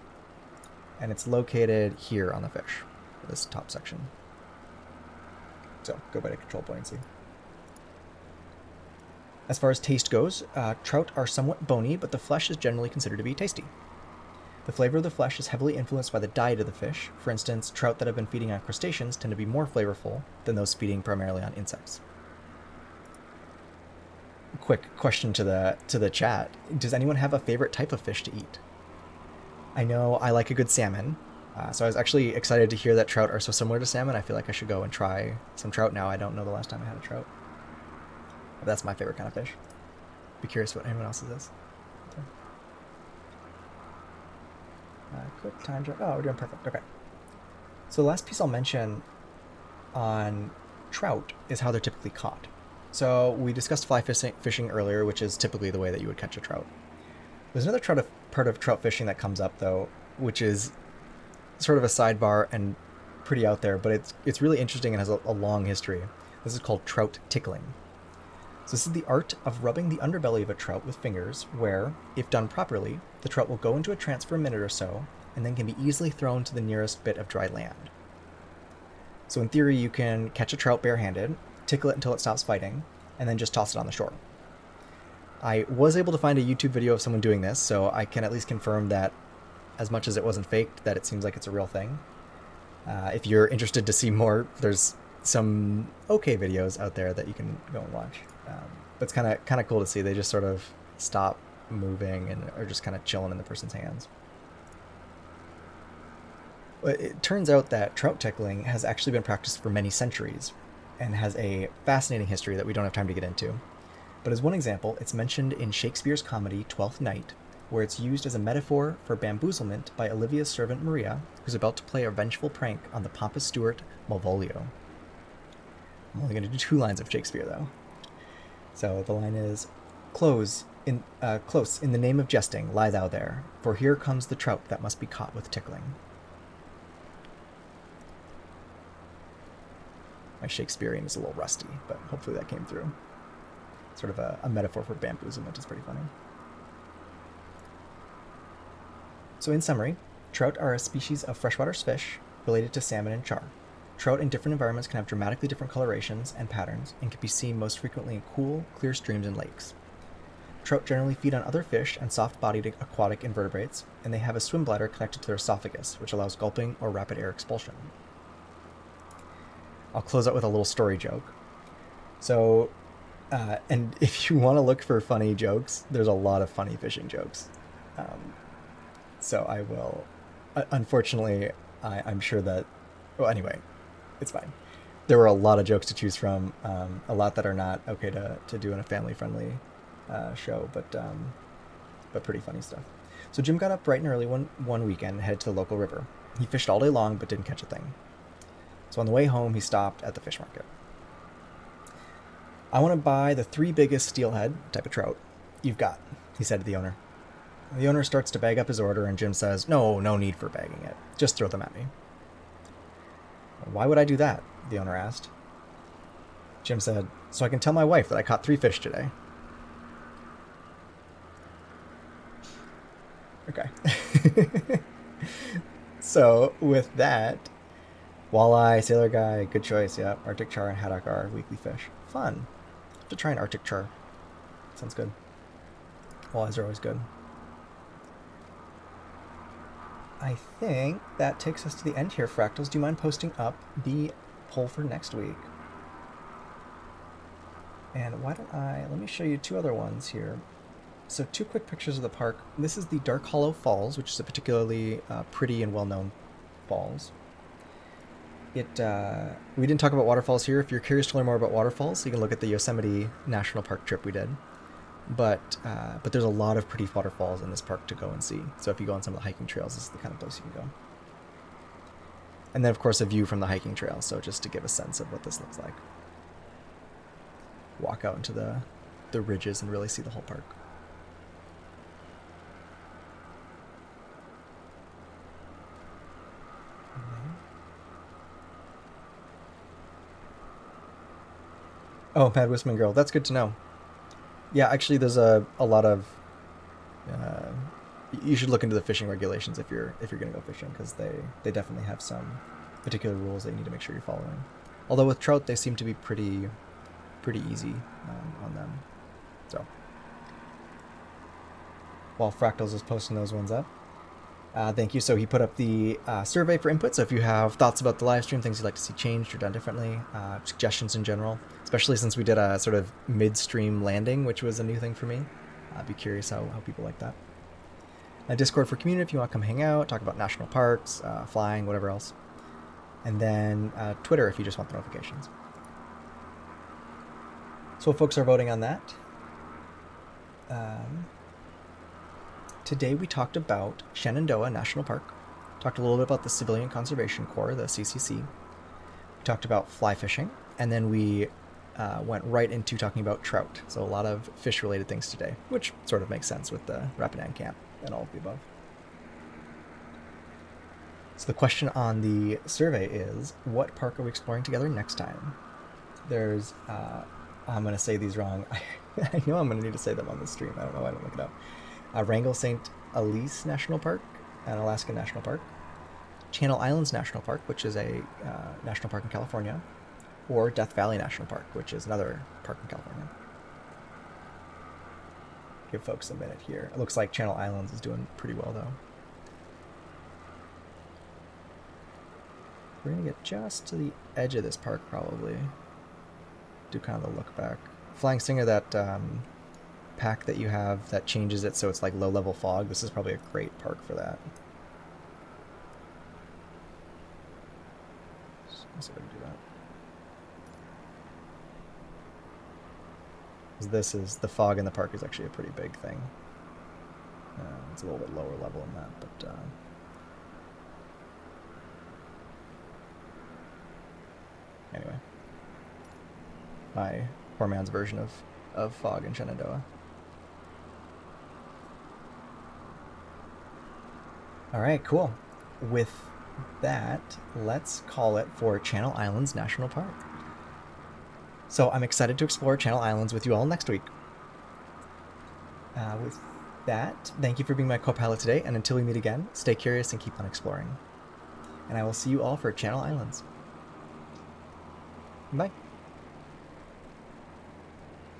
And it's located here on the fish, this top section. So, go by to control buoyancy. As far as taste goes, trout are somewhat bony, but the flesh is generally considered to be tasty. The flavor of the flesh is heavily influenced by the diet of the fish. For instance, trout that have been feeding on crustaceans tend to be more flavorful than those feeding primarily on insects. Quick question to the chat. Does anyone have a favorite type of fish to eat? I know I like a good salmon, so I was actually excited to hear that trout are so similar to salmon. I feel like I should go and try some trout now. I don't know the last time I had a trout. But that's my favorite kind of fish. Be curious what anyone else's is. Quick time check. Oh, we're doing perfect. Okay. So the last piece I'll mention on trout is how they're typically caught. So we discussed fly fishing earlier, which is typically the way that you would catch a trout. There's another part of trout fishing that comes up, though, which is sort of a sidebar and pretty out there, but it's really interesting and has a long history. This is called trout tickling. So this is the art of rubbing the underbelly of a trout with fingers where, if done properly, the trout will go into a trance for a minute or so and then can be easily thrown to the nearest bit of dry land. So in theory, you can catch a trout barehanded, tickle it until it stops fighting, and then just toss it on the shore. I was able to find a YouTube video of someone doing this, so I can at least confirm that, as much as it wasn't faked, that it seems like it's a real thing. If you're interested to see more, there's some okay videos out there that you can go and watch. But it's kind of cool to see. They just sort of stop moving and are just kind of chilling in the person's hands. But it turns out that trout tickling has actually been practiced for many centuries and has a fascinating history that we don't have time to get into. But as one example, it's mentioned in Shakespeare's comedy Twelfth Night, where it's used as a metaphor for bamboozlement by Olivia's servant Maria, who's about to play a vengeful prank on the pompous steward Malvolio. I'm only going to do 2 lines of Shakespeare, though. So the line is, close, in the name of jesting, lie thou there, for here comes the trout that must be caught with tickling. My Shakespearean is a little rusty, but hopefully that came through. Sort of a metaphor for bamboozlement is pretty funny. So in summary, trout are a species of freshwater fish related to salmon and char. Trout in different environments can have dramatically different colorations and patterns and can be seen most frequently in cool, clear streams and lakes. Trout generally feed on other fish and soft-bodied aquatic invertebrates, and they have a swim bladder connected to their esophagus, which allows gulping or rapid air expulsion. I'll close out with a little story joke. So, and if you want to look for funny jokes, there's a lot of funny fishing jokes. So I will, unfortunately, I'm sure that, well, anyway, it's fine. There were a lot of jokes to choose from, a lot that are not okay to do in a family-friendly show, but pretty funny stuff. So Jim got up bright and early one weekend and headed to the local river. He fished all day long, but didn't catch a thing. So on the way home, he stopped at the fish market. "I want to buy the 3 biggest steelhead type of trout you've got," he said to the owner. The owner starts to bag up his order, and Jim says, "No, no need for bagging it. Just throw them at me." "Why would I do that?" the owner asked. Jim said, "So I can tell my wife that I caught 3 fish today." Okay. So, with that, walleye, sailor guy, good choice, yeah. Arctic char and haddock are weekly fish. Fun. Have to try an Arctic char. Sounds good. Walleyes are always good. I think that takes us to the end here, Fractals. Do you mind posting up the poll for next week? And why don't let me show you 2 other ones here. So 2 quick pictures of the park. This is the Dark Hollow Falls, which is a particularly pretty and well-known falls. We didn't talk about waterfalls here. If you're curious to learn more about waterfalls, you can look at the Yosemite National Park trip we did. But there's a lot of pretty waterfalls in this park to go and see. So if you go on some of the hiking trails, this is the kind of place you can go. And then, of course, a view from the hiking trail. So just to give a sense of what this looks like. Walk out into the ridges and really see the whole park. Oh, Mad Wisman Girl. That's good to know. Yeah, actually, there's a lot of. You should look into the fishing regulations if you're going to go fishing, because they definitely have some particular rules that you need to make sure you're following. Although with trout, they seem to be pretty easy on them. So while Fractals is posting those ones up, thank you. So he put up the survey for input. So if you have thoughts about the live stream, things you'd like to see changed or done differently, suggestions in general, especially since we did a sort of midstream landing, which was a new thing for me. I'd be curious how people like that. Discord for community if you want to come hang out, talk about national parks, flying, whatever else. And then Twitter if you just want the notifications. So folks are voting on that. Today we talked about Shenandoah National Park. Talked a little bit about the Civilian Conservation Corps, the CCC. We talked about fly fishing, and then we went right into talking about trout. So a lot of fish-related things today, which sort of makes sense with the Rapidan camp and all of the above. So the question on the survey is, what park are we exploring together next time? There's, I'm going to say these wrong. I know I'm going to need to say them on the stream. I don't know why I don't look it up. Wrangell St. Elias National Park, an Alaska National Park. Channel Islands National Park, which is a national park in California. Or Death Valley National Park, which is another park in California. Give folks a minute here. It looks like Channel Islands is doing pretty well, though. We're going to get just to the edge of this park, probably. Do kind of the look back. Flying Singer, that pack that you have that changes it so it's like low-level fog, this is probably a great park for that. So let's see if I can do that. This is, the fog in the park is actually a pretty big thing. It's a little bit lower level than that, but anyway. My poor man's version of fog in Shenandoah. Alright, cool. With that, let's call it for Channel Islands National Park. So I'm excited to explore Channel Islands with you all next week. With that, thank you for being my co-pilot today, and until we meet again, stay curious and keep on exploring. And I will see you all for Channel Islands. Bye.